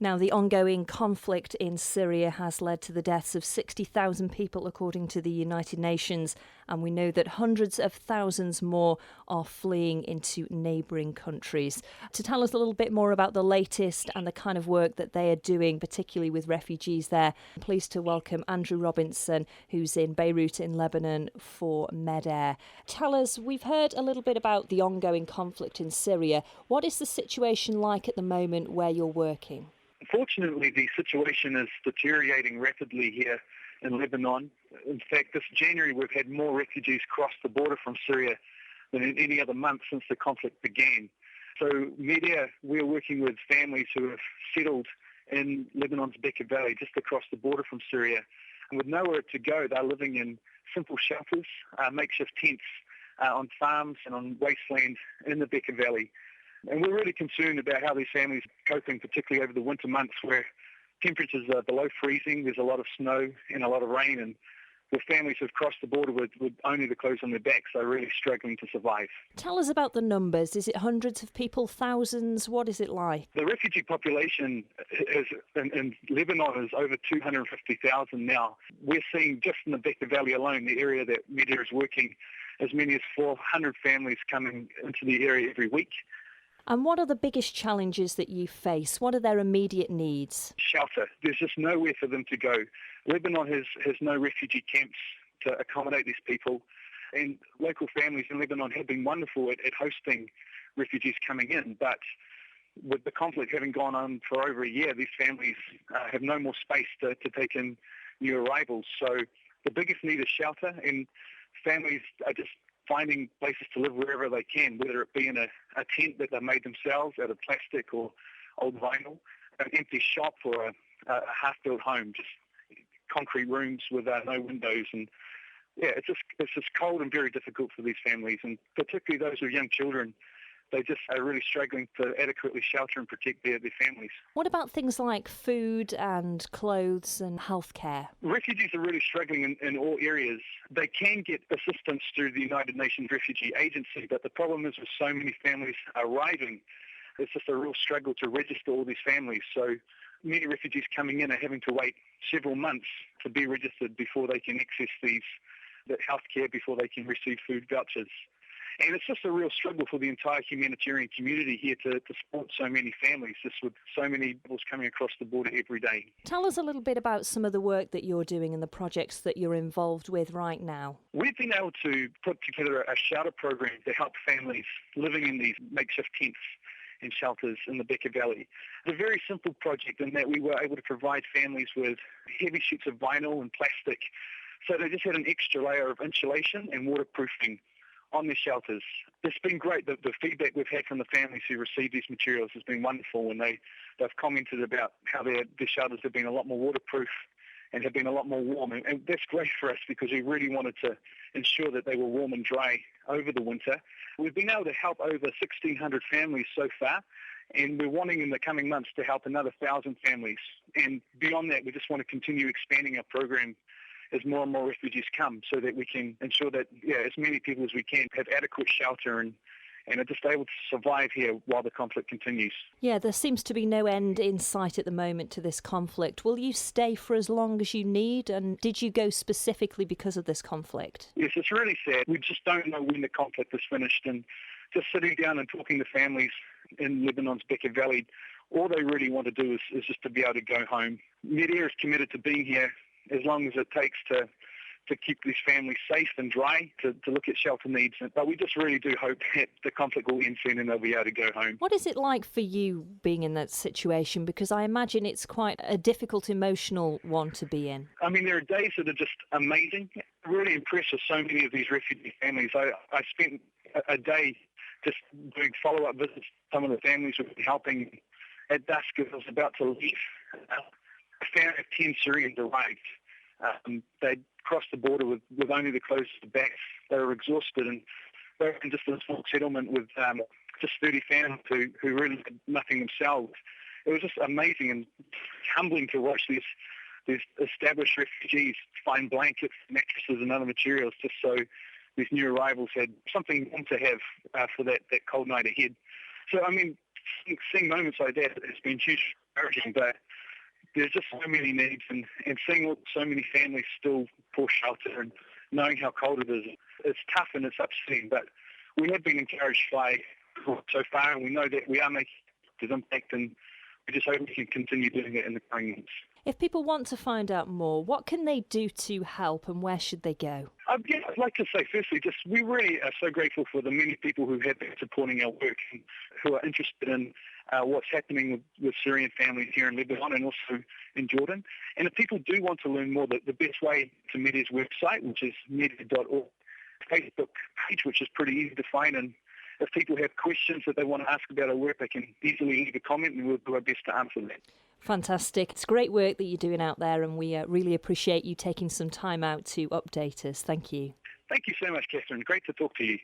Now, the ongoing conflict in Syria has led to the deaths of 60,000 people, according to the United Nations, and we know that hundreds of thousands more are fleeing into neighbouring countries. To tell us a little bit more about the latest and the kind of work that they are doing, particularly with refugees there, I'm pleased to welcome Andrew Robinson, who's in Beirut in Lebanon for Medair. Tell us, we've heard a little bit about the ongoing conflict in Syria. What is the situation like at the moment where you're working? Unfortunately, the situation is deteriorating rapidly here in Lebanon. In fact, this January we've had more refugees cross the border from Syria than in any other month since the conflict began. So Medair, we're working with families who have settled in Lebanon's Bekaa Valley, just across the border from Syria. And with nowhere to go, they're living in simple shelters, makeshift tents on farms and on wasteland in the Bekaa Valley. And we're really concerned about how these families are coping, particularly over the winter months where temperatures are below freezing, there's a lot of snow and a lot of rain, and the families who've crossed the border with only the clothes on their backs are really struggling to survive. Tell us about the numbers. Is it hundreds of people, thousands? What is it like? The refugee population in Lebanon is over 250,000 now. We're seeing just in the Bekaa Valley alone, the area that Medair is working, as many as 400 families coming into the area every week. And what are the biggest challenges that you face? What are their immediate needs? Shelter. There's just nowhere for them to go. Lebanon has no refugee camps to accommodate these people. And local families in Lebanon have been wonderful at hosting refugees coming in. But with the conflict having gone on for over a year, these families have no more space to take in new arrivals. So the biggest need is shelter, and families are just finding places to live wherever they can, whether it be in a tent that they made themselves out of plastic or old vinyl, an empty shop or a half-built home, just concrete rooms with no windows. And yeah, it's just cold and very difficult for these families, and particularly those with young children. They just are really struggling to adequately shelter and protect their families. What about things like food and clothes and healthcare? Refugees are really struggling in all areas. They can get assistance through the United Nations Refugee Agency, but the problem is with so many families arriving, it's just a real struggle to register all these families. So many refugees coming in are having to wait several months to be registered before they can access the healthcare, before they can receive food vouchers. And it's just a real struggle for the entire humanitarian community here to support so many families, just with so many people coming across the border every day. Tell us a little bit about some of the work that you're doing and the projects that you're involved with right now. We've been able to put together a shelter program to help families living in these makeshift tents and shelters in the Bekaa Valley. It's a very simple project in that we were able to provide families with heavy sheets of vinyl and plastic, so they just had an extra layer of insulation and waterproofing on their shelters. It's been great. The feedback we've had from the families who received these materials has been wonderful, and they've commented about how their shelters have been a lot more waterproof and have been a lot more warm. And that's great for us because we really wanted to ensure that they were warm and dry over the winter. We've been able to help over 1,600 families so far, and we're wanting in the coming months to help another 1,000 families. And beyond that, we just want to continue expanding our program as more and more refugees come, so that we can ensure that as many people as we can have adequate shelter and are just able to survive here while the conflict continues. Yeah, there seems to be no end in sight at the moment to this conflict. Will you stay for as long as you need, and did you go specifically because of this conflict? Yes, it's really sad. We just don't know when the conflict is finished, and just sitting down and talking to families in Lebanon's Bekaa Valley, all they really want to do is just to be able to go home. Medair is committed to being here as long as it takes to keep these families safe and dry, to look at shelter needs. But we just really do hope that the conflict will end soon and they'll be able to go home. What is it like for you being in that situation? Because I imagine it's quite a difficult emotional one to be in. I mean, there are days that are just amazing. I'm really impressed with so many of these refugee families. I spent a day just doing follow-up visits to some of the families we've been helping. At dusk, as I was about to leave, a family of 10 Syrians arrived. They'd crossed the border with only the clothes to the back. They were exhausted, and they were in just a small settlement with just 30 families who really did nothing themselves. It was just amazing and humbling to watch these established refugees find blankets, mattresses and other materials just so these new arrivals had something warm to have for that cold night ahead. So, I mean, seeing moments like that has been huge encouraging, but there's just so many needs, and seeing so many families still pour shelter and knowing how cold it is, it's tough and it's upsetting, but we have been encouraged by so far, and we know that we are making an impact, and we just hope we can continue doing it in the coming months. If people want to find out more, what can they do to help and where should they go? I'd like to say, firstly, we really are so grateful for the many people who have been supporting our work and who are interested in what's happening with Syrian families here in Lebanon and also in Jordan. And if people do want to learn more, the best way to Medair's website, which is medair.org, Facebook page, which is pretty easy to find, and if people have questions that they want to ask about our work, they can easily leave a comment and we'll do our best to answer that. Fantastic. It's great work that you're doing out there, and we really appreciate you taking some time out to update us. Thank you. Thank you so much, Catherine. Great to talk to you.